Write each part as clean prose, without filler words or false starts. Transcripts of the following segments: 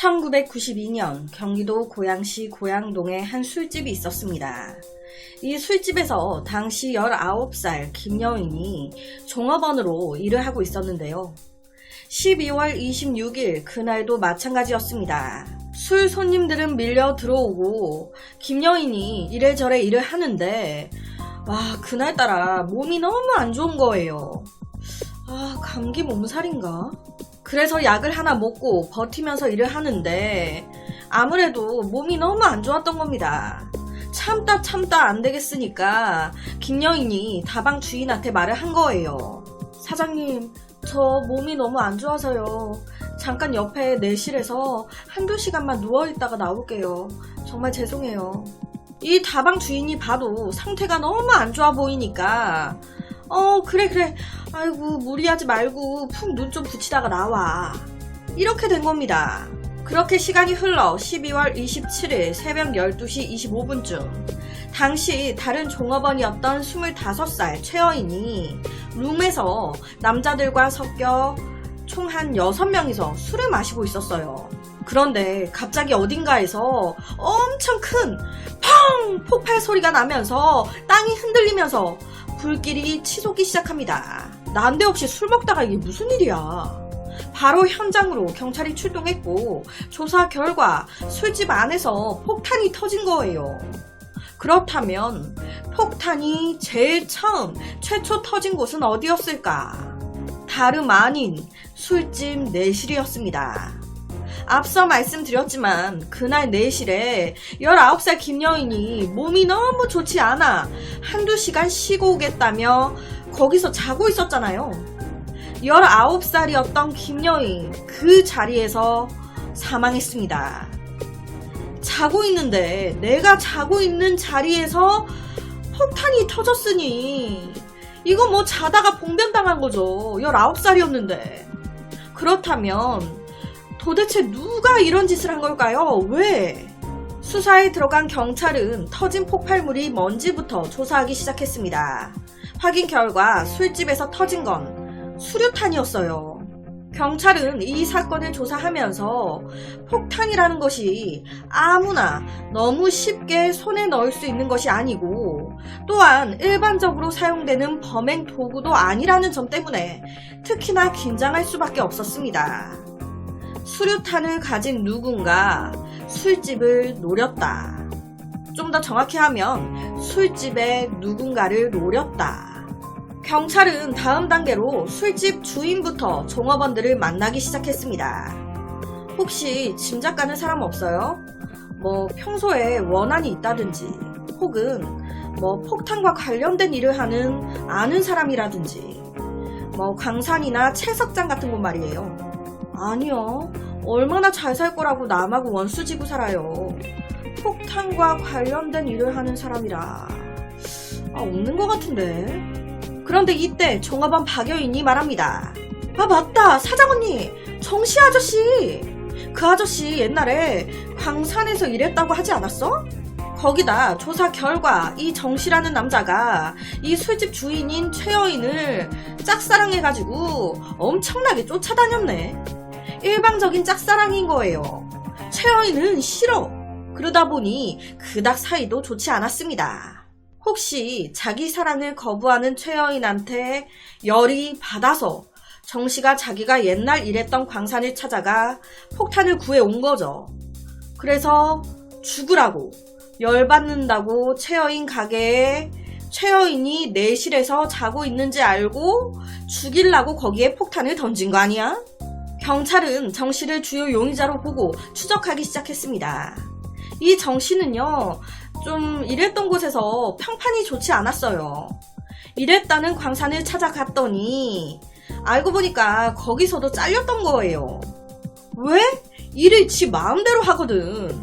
1992년 경기도 고양시 고양동에 한 술집이 있었습니다. 이 술집에서 당시 19살 김여인이 종업원으로 일을 하고 있었는데요. 12월 26일 그날도 마찬가지였습니다. 술 손님들은 밀려 들어오고 김여인이 이래저래 일을 하는데 그날따라 몸이 너무 안 좋은 거예요. 감기 몸살인가? 그래서 약을 하나 먹고 버티면서 일을 하는데 아무래도 몸이 너무 안 좋았던 겁니다. 참다 안 되겠으니까 김여인이 다방 주인한테 말을 한 거예요. 사장님, 저 몸이 너무 안 좋아서요. 잠깐 옆에 내실에서 한두 시간만 누워있다가 나올게요. 정말 죄송해요. 이 다방 주인이 봐도 상태가 너무 안 좋아 보이니까 그래. 아이고, 무리하지 말고 푹 눈 좀 붙이다가 나와. 이렇게 된 겁니다. 그렇게 시간이 흘러 12월 27일 새벽 12시 25분쯤 당시 다른 종업원이었던 25살 최여인이 룸에서 남자들과 섞여 총 한 6명이서 술을 마시고 있었어요. 그런데 갑자기 어딘가에서 엄청 큰 펑! 폭발 소리가 나면서 땅이 흔들리면서 불길이 치솟기 시작합니다. 난데없이 술 먹다가 이게 무슨 일이야. 바로 현장으로 경찰이 출동했고 조사 결과 술집 안에서 폭탄이 터진 거예요. 그렇다면 폭탄이 제일 최초 터진 곳은 어디였을까? 다름 아닌 술집 내실이었습니다. 앞서 말씀드렸지만 그날 내실에 19살 김여인이 몸이 너무 좋지 않아 한두 시간 쉬고 오겠다며 거기서 자고 있었잖아요. 19살이었던 김여인 그 자리에서 사망했습니다. 자고 있는데 내가 자고 있는 자리에서 폭탄이 터졌으니 이거 뭐 자다가 봉변당한 거죠. 19살이었는데. 그렇다면 도대체 누가 이런 짓을 한 걸까요? 왜? 수사에 들어간 경찰은 터진 폭발물이 뭔지부터 조사하기 시작했습니다. 확인 결과 술집에서 터진 건 수류탄이었어요. 경찰은 이 사건을 조사하면서 폭탄이라는 것이 아무나 너무 쉽게 손에 넣을 수 있는 것이 아니고 또한 일반적으로 사용되는 범행 도구도 아니라는 점 때문에 특히나 긴장할 수밖에 없었습니다. 수류탄을 가진 누군가 술집을 노렸다. 좀 더 정확히 하면 술집에 누군가를 노렸다. 경찰은 다음 단계로 술집 주인부터 종업원들을 만나기 시작했습니다. 혹시 짐작 가는 사람 없어요? 평소에 원한이 있다든지 혹은 폭탄과 관련된 일을 하는 아는 사람이라든지 광산이나 채석장 같은 곳 말이에요. 아니요. 얼마나 잘 살 거라고 남하고 원수지고 살아요. 폭탄과 관련된 일을 하는 사람이라 없는 것 같은데. 그런데 이때 종업원 박여인이 말합니다. 맞다, 사장 언니, 정씨 아저씨. 그 아저씨 옛날에 광산에서 일했다고 하지 않았어? 거기다 조사 결과 이 정씨라는 남자가 이 술집 주인인 최여인을 짝사랑해가지고 엄청나게 쫓아다녔네. 일방적인 짝사랑인 거예요. 최여인은 싫어. 그러다 보니 그닥 사이도 좋지 않았습니다. 혹시 자기 사랑을 거부하는 최여인한테 열이 받아서 정씨가 자기가 옛날 일했던 광산을 찾아가 폭탄을 구해온 거죠. 그래서 죽으라고, 열받는다고 최여인 가게에 최여인이 내실에서 자고 있는지 알고 죽이려고 거기에 폭탄을 던진 거 아니야? 경찰은 정씨를 주요 용의자로 보고 추적하기 시작했습니다. 이 정씨는요, 좀 일했던 곳에서 평판이 좋지 않았어요. 일했다는 광산을 찾아갔더니 알고 보니까 거기서도 잘렸던 거예요. 왜? 일을 지 마음대로 하거든.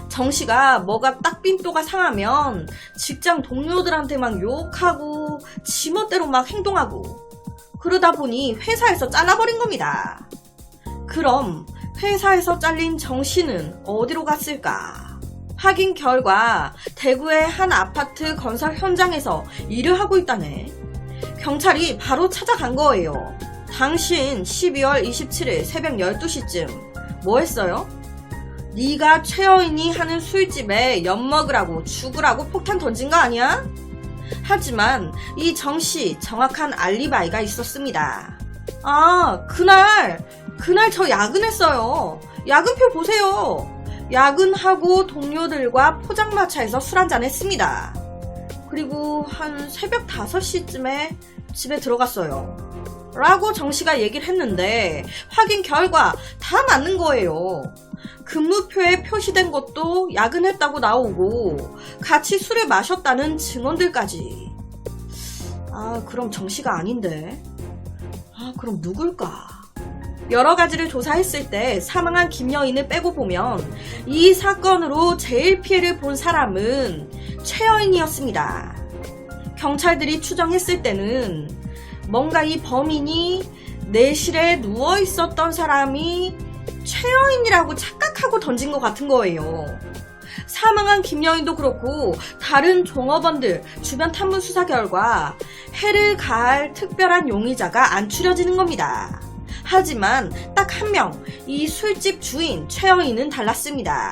정씨가 뭐가 딱 삔또가 상하면 직장 동료들한테 막 욕하고 지멋대로 막 행동하고 그러다 보니 회사에서 잘라버린 겁니다. 그럼 회사에서 잘린 정씨는 어디로 갔을까? 확인 결과 대구의 한 아파트 건설 현장에서 일을 하고 있다네. 경찰이 바로 찾아간 거예요. 당신 12월 27일 새벽 12시쯤 뭐 했어요? 네가 최여인이 하는 술집에 엿먹으라고 죽으라고 폭탄 던진 거 아니야? 하지만 이 정씨 정확한 알리바이가 있었습니다. 아, 그날 저 야근했어요. 야근표 보세요. 야근하고 동료들과 포장마차에서 술 한잔 했습니다. 그리고 한 새벽 5시쯤에 집에 들어갔어요. 라고 정씨가 얘기를 했는데 확인 결과 다 맞는 거예요. 근무표에 표시된 것도 야근했다고 나오고 같이 술을 마셨다는 증언들까지. 아, 그럼 정씨가 아닌데. 아, 그럼 누굴까? 여러 가지를 조사했을 때 사망한 김여인을 빼고 보면 이 사건으로 제일 피해를 본 사람은 최여인이었습니다. 경찰들이 추정했을 때는 뭔가 이 범인이 내실에 누워 있었던 사람이 최여인이라고 착각하고 던진 것 같은 거예요. 사망한 김여인도 그렇고 다른 종업원들 주변 탐문 수사 결과 해를 가할 특별한 용의자가 안 추려지는 겁니다. 하지만 딱 한 명, 이 술집 주인 최여인은 달랐습니다.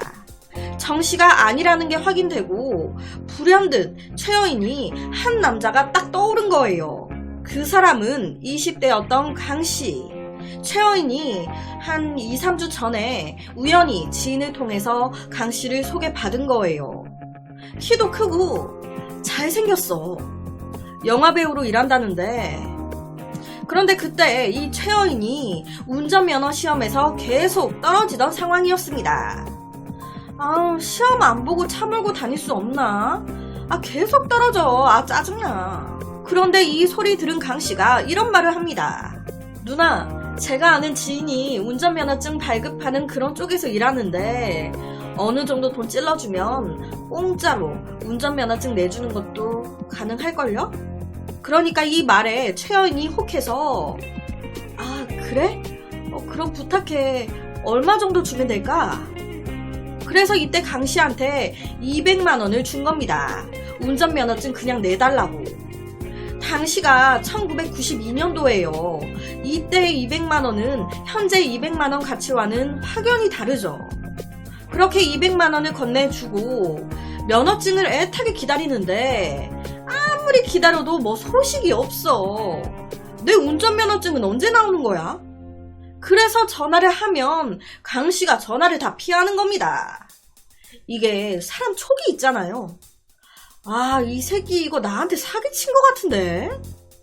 정씨가 아니라는 게 확인되고 불현듯 최여인이 한 남자가 딱 떠오른 거예요. 그 사람은 20대였던 강씨. 최여인이 한 2, 3주 전에 우연히 지인을 통해서 강씨를 소개받은 거예요. 키도 크고 잘생겼어. 영화배우로 일한다는데. 그런데 그때 이 최여인이 운전면허 시험에서 계속 떨어지던 상황이었습니다. 아, 시험 안 보고 차 몰고 다닐 수 없나? 아, 계속 떨어져. 아, 짜증나. 그런데 이 소리 들은 강씨가 이런 말을 합니다. 누나, 제가 아는 지인이 운전면허증 발급하는 그런 쪽에서 일하는데 어느 정도 돈 찔러주면 공짜로 운전면허증 내주는 것도 가능할걸요? 그러니까 이 말에 최여인이 혹해서 아, 그래? 그럼 부탁해. 얼마 정도 주면 될까? 그래서 이때 강씨한테 200만 원을 준 겁니다. 운전면허증 그냥 내달라고. 당시가 1992년도예요. 이때 200만 원은 현재 200만 원 가치와는 확연히 다르죠. 그렇게 200만 원을 건네주고 면허증을 애타게 기다리는데 아무리 기다려도 뭐 소식이 없어. 내 운전면허증은 언제 나오는 거야? 그래서 전화를 하면 강씨가 전화를 다 피하는 겁니다. 이게 사람 촉이 있잖아요. 아, 이 새끼 이거 나한테 사기친 것 같은데?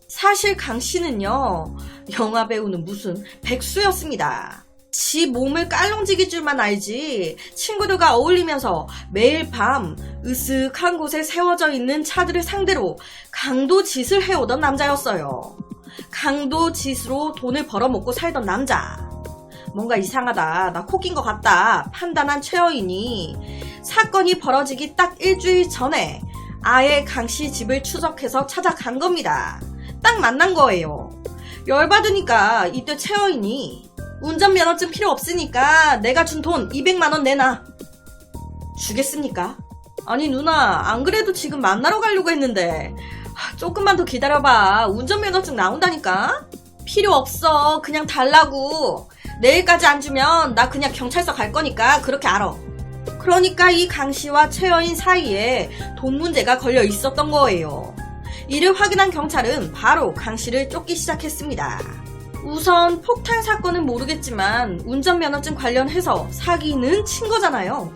사실 강씨는요, 영화배우는 무슨 백수였습니다. 지 몸을 깔롱지기 줄만 알지 친구들과 어울리면서 매일 밤 으슥한 곳에 세워져 있는 차들을 상대로 강도짓을 해오던 남자였어요. 강도짓으로 돈을 벌어먹고 살던 남자. 뭔가 이상하다, 나 코 낀 것 같다 판단한 최여인이 사건이 벌어지기 딱 일주일 전에 아예 강씨 집을 추적해서 찾아간 겁니다. 딱 만난 거예요. 열받으니까 이때 최여인이 운전면허증 필요 없으니까 내가 준 돈 200만 원 내놔. 주겠습니까? 아니 누나, 안 그래도 지금 만나러 가려고 했는데 조금만 더 기다려봐. 운전면허증 나온다니까? 필요 없어. 그냥 달라고. 내일까지 안 주면 나 그냥 경찰서 갈 거니까 그렇게 알아. 그러니까 이 강씨와 최여인 사이에 돈 문제가 걸려 있었던 거예요. 이를 확인한 경찰은 바로 강씨를 쫓기 시작했습니다. 우선 폭탄 사건은 모르겠지만 운전면허증 관련해서 사기는 친 거잖아요.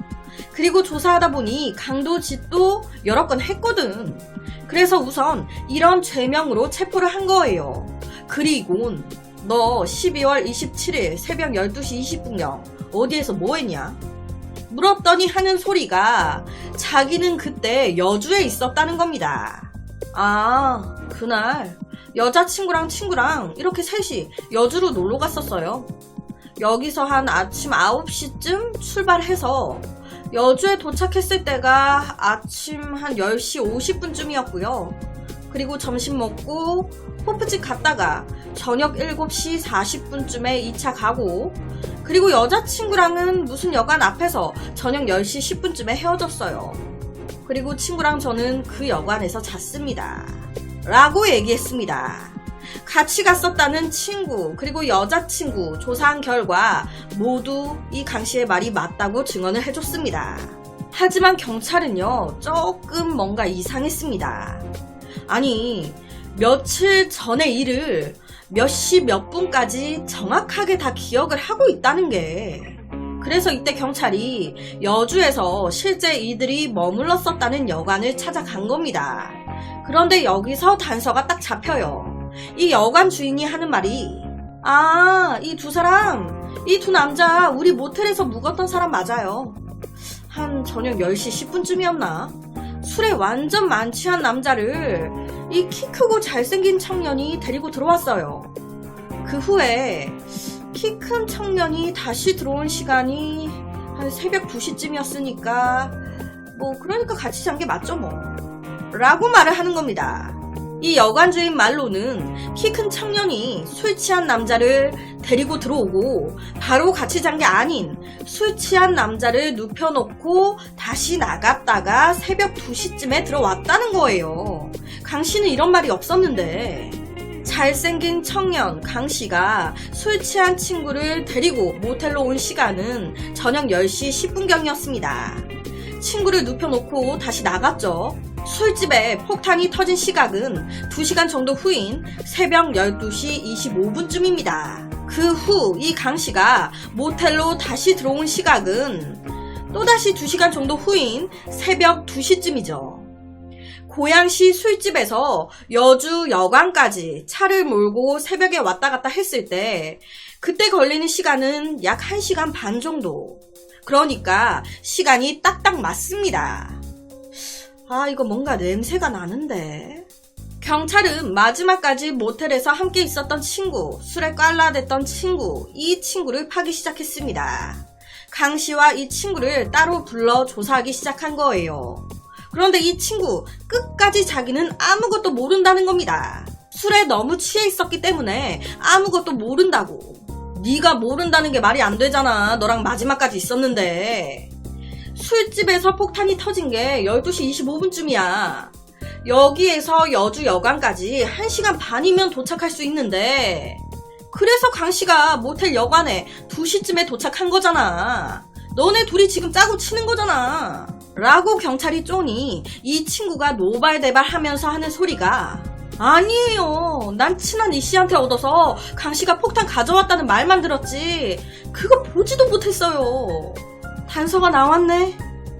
그리고 조사하다 보니 강도짓도 여러 건 했거든. 그래서 우선 이런 죄명으로 체포를 한 거예요. 그리곤 너 12월 27일 새벽 12시 20분경 어디에서 뭐 했냐? 물었더니 하는 소리가 자기는 그때 여주에 있었다는 겁니다. 아, 그날 여자친구랑 친구랑 이렇게 셋이 여주로 놀러 갔었어요. 여기서 한 아침 9시쯤 출발해서 여주에 도착했을 때가 아침 한 10시 50분쯤이었고요. 그리고 점심 먹고 호프집 갔다가 저녁 7시 40분쯤에 2차 가고, 그리고 여자친구랑은 무슨 여관 앞에서 저녁 10시 10분쯤에 헤어졌어요. 그리고 친구랑 저는 그 여관에서 잤습니다. 라고 얘기했습니다. 같이 갔었다는 친구 그리고 여자친구 조사한 결과 모두 이 강씨의 말이 맞다고 증언을 해줬습니다. 하지만 경찰은요 조금 뭔가 이상했습니다. 아니 며칠 전의 일을 몇 시 몇 분까지 정확하게 다 기억을 하고 있다는 게, 그래서 이때 경찰이 여주에서 실제 이들이 머물렀었다는 여관을 찾아간 겁니다. 그런데 여기서 단서가 딱 잡혀요. 이 여관 주인이 하는 말이, 이 두 사람, 이 두 남자 우리 모텔에서 묵었던 사람 맞아요. 한 저녁 10시 10분쯤이었나? 술에 완전 만취한 남자를 이 키 크고 잘생긴 청년이 데리고 들어왔어요. 그 후에 키 큰 청년이 다시 들어온 시간이 한 새벽 2시쯤이었으니까 그러니까 같이 잔 게 맞죠 라고 말을 하는 겁니다. 이 여관 주인 말로는 키 큰 청년이 술 취한 남자를 데리고 들어오고 바로 같이 잔 게 아닌 술 취한 남자를 눕혀놓고 다시 나갔다가 새벽 2시쯤에 들어왔다는 거예요. 강씨는 이런 말이 없었는데, 잘생긴 청년 강씨가 술 취한 친구를 데리고 모텔로 온 시간은 저녁 10시 10분경이었습니다. 친구를 눕혀놓고 다시 나갔죠. 술집에 폭탄이 터진 시각은 2시간 정도 후인 새벽 12시 25분쯤입니다. 그 후 이 강씨가 모텔로 다시 들어온 시각은 또다시 2시간 정도 후인 새벽 2시쯤이죠. 고양시 술집에서 여주 여관까지 차를 몰고 새벽에 왔다 갔다 했을 때 그때 걸리는 시간은 약 1시간 반 정도. 그러니까 시간이 딱딱 맞습니다. 이거 뭔가 냄새가 나는데. 경찰은 마지막까지 모텔에서 함께 있었던 친구, 술에 깔라댔던 친구, 이 친구를 파기 시작했습니다. 강씨와 이 친구를 따로 불러 조사하기 시작한 거예요. 그런데 이 친구 끝까지 자기는 아무것도 모른다는 겁니다. 술에 너무 취해 있었기 때문에 아무것도 모른다고. 네가 모른다는 게 말이 안 되잖아. 너랑 마지막까지 있었는데. 술집에서 폭탄이 터진 게 12시 25분쯤이야. 여기에서 여주 여관까지 1시간 반이면 도착할 수 있는데, 그래서 강씨가 모텔 여관에 2시쯤에 도착한 거잖아. 너네 둘이 지금 짜고 치는 거잖아. 라고 경찰이 쪼니 이 친구가 노발대발 하면서 하는 소리가, 아니에요. 난 친한 이씨한테 얻어서 강씨가 폭탄 가져왔다는 말만 들었지 그거 보지도 못했어요. 단서가 나왔네.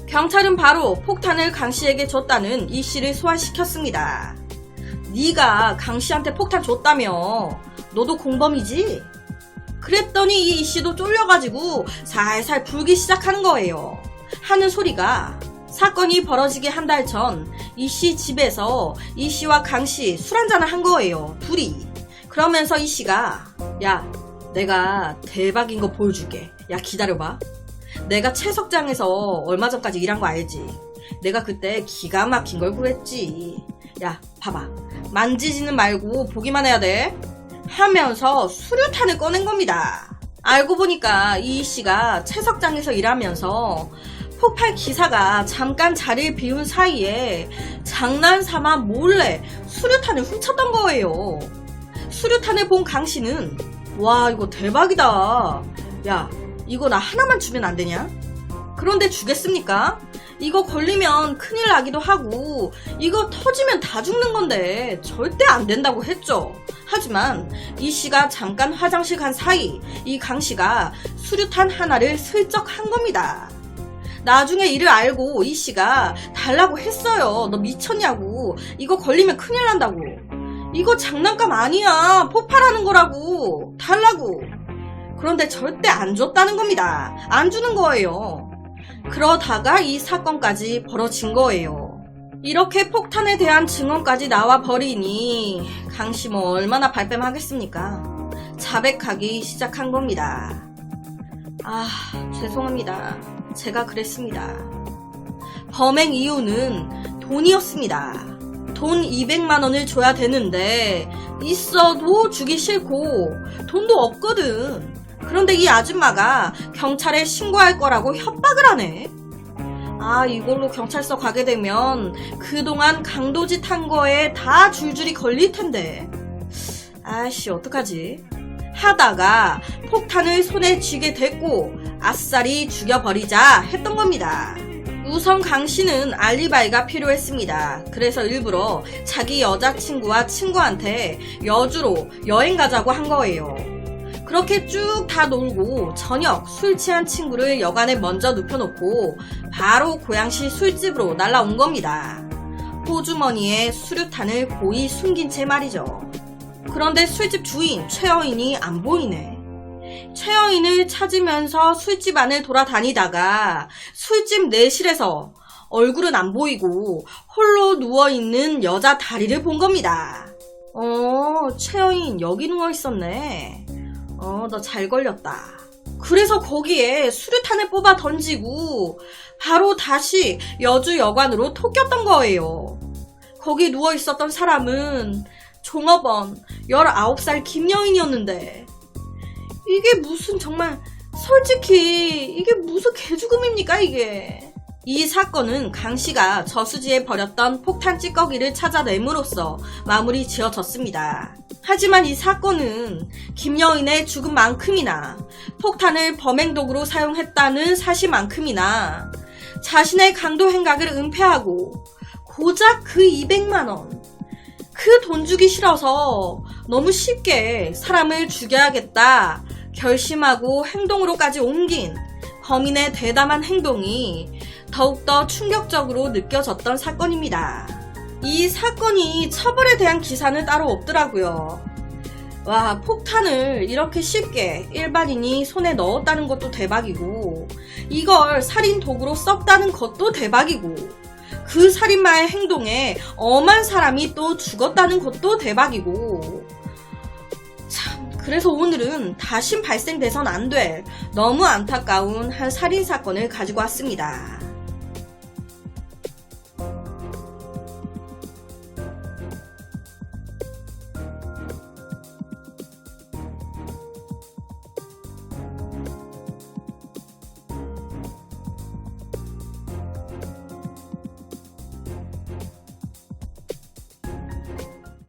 경찰은 바로 폭탄을 강씨에게 줬다는 이씨를 소환시켰습니다. 네가 강씨한테 폭탄 줬다며. 너도 공범이지? 그랬더니 이 이씨도 쫄려가지고 살살 불기 시작하는 거예요. 하는 소리가, 사건이 벌어지기 한 달 전 이씨 집에서 이씨와 강씨 술 한잔을 한 거예요. 둘이. 그러면서 이씨가, 야, 내가 대박인 거 보여줄게. 야, 기다려봐. 내가 채석장에서 얼마 전까지 일한 거 알지? 내가 그때 기가 막힌 걸 구했지. 야, 봐봐. 만지지는 말고 보기만 해야 돼. 하면서 수류탄을 꺼낸 겁니다. 알고 보니까 이 씨가 채석장에서 일하면서 폭발 기사가 잠깐 자리를 비운 사이에 장난삼아 몰래 수류탄을 훔쳤던 거예요. 수류탄을 본 강씨는, 와, 이거 대박이다. 야, 이거 나 하나만 주면 안 되냐? 그런데 주겠습니까? 이거 걸리면 큰일 나기도 하고 이거 터지면 다 죽는 건데 절대 안 된다고 했죠. 하지만 이 씨가 잠깐 화장실 간 사이 이 강씨가 수류탄 하나를 슬쩍 한 겁니다. 나중에 이를 알고 이 씨가 달라고 했어요. 너 미쳤냐고. 이거 걸리면 큰일 난다고. 이거 장난감 아니야. 폭발하는 거라고. 달라고. 그런데 절대 안 줬다는 겁니다. 안 주는 거예요. 그러다가 이 사건까지 벌어진 거예요. 이렇게 폭탄에 대한 증언까지 나와 버리니 강씨 얼마나 발뺌하겠습니까? 자백하기 시작한 겁니다. 죄송합니다. 제가 그랬습니다. 범행 이유는 돈이었습니다. 돈 200만 원을 줘야 되는데 있어도 주기 싫고 돈도 없거든. 그런데 이 아줌마가 경찰에 신고할 거라고 협박을 하네. 이걸로 경찰서 가게 되면 그동안 강도짓 한 거에 다 줄줄이 걸릴 텐데. 아씨 어떡하지? 하다가 폭탄을 손에 쥐게 됐고 아싸리 죽여버리자 했던 겁니다. 우선 강씨는 알리바이가 필요했습니다. 그래서 일부러 자기 여자친구와 친구한테 여주로 여행 가자고 한 거예요. 그렇게 쭉 다 놀고 저녁 술 취한 친구를 여관에 먼저 눕혀놓고 바로 고양시 술집으로 날아온 겁니다. 호주머니에 수류탄을 고이 숨긴 채 말이죠. 그런데 술집 주인 최여인이 안 보이네. 최여인을 찾으면서 술집 안을 돌아다니다가 술집 내실에서 얼굴은 안 보이고 홀로 누워있는 여자 다리를 본 겁니다. 최여인 여기 누워있었네. 너 잘 걸렸다. 그래서 거기에 수류탄을 뽑아 던지고 바로 다시 여주 여관으로 토꼈던 거예요. 거기 누워있었던 사람은 종업원 19살 김여인이었는데 이게 무슨 정말 솔직히 이게 무슨 개죽음입니까 이게. 이 사건은 강씨가 저수지에 버렸던 폭탄 찌꺼기를 찾아냄으로써 마무리 지어졌습니다. 하지만 이 사건은 김여인의 죽음만큼이나 폭탄을 범행도구로 사용했다는 사실만큼이나 자신의 강도 행각을 은폐하고 고작 그 200만원 그 돈 주기 싫어서 너무 쉽게 사람을 죽여야겠다 결심하고 행동으로까지 옮긴 범인의 대담한 행동이 더욱더 충격적으로 느껴졌던 사건입니다. 이 사건이 처벌에 대한 기사는 따로 없더라고요. 와, 폭탄을 이렇게 쉽게 일반인이 손에 넣었다는 것도 대박이고 이걸 살인 도구로 썼다는 것도 대박이고 그 살인마의 행동에 엄한 사람이 또 죽었다는 것도 대박이고 참, 그래서 오늘은 다신 발생돼선 안 될 너무 안타까운 한 살인사건을 가지고 왔습니다.